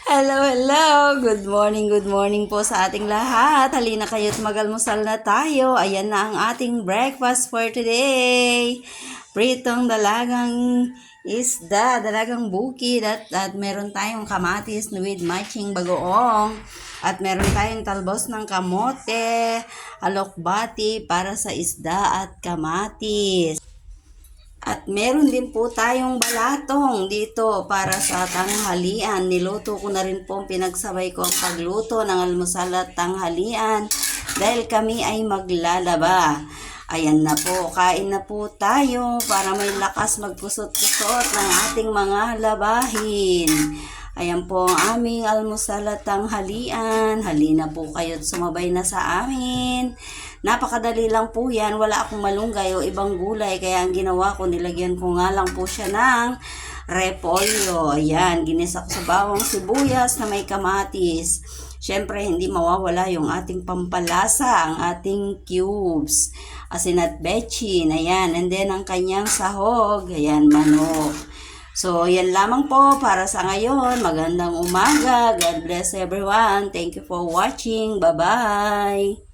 Hello, hello! Good morning po sa ating lahat. Halina kayo't mag-almusal na tayo. Ayan na ang ating breakfast for today. Pritong dalagang isda, dalagang bukid at meron tayong kamatis with matching bagoong. At meron tayong talbos ng kamote, alokbati para sa isda at kamatis. At meron din po tayong balatong dito para sa tanghalian. Niluto ko na rin po, pinagsabay ko ang pagluto ng almusal at tanghalian dahil kami ay maglalaba. Ayan na po, kain na po tayo para may lakas magkusot-kusot ng ating mga labahin. Ayan po ang aming almusal at tanghalian. Halina po kayo't sumabay na sa amin. Napakadali lang po yan. Wala akong malunggay o ibang gulay. Kaya ang ginawa ko, nilagyan ko nga lang po siya ng repolyo. Ayan, ginisa ko sa bawang sibuyas na may kamatis. Siyempre, hindi mawawala yung ating pampalasa, ang ating cubes. Asin at bechin. Ayan, and then ang kanyang sahog. Ayan, manok. So, yan lamang po para sa ngayon. Magandang umaga. God bless everyone. Thank you for watching. Bye-bye.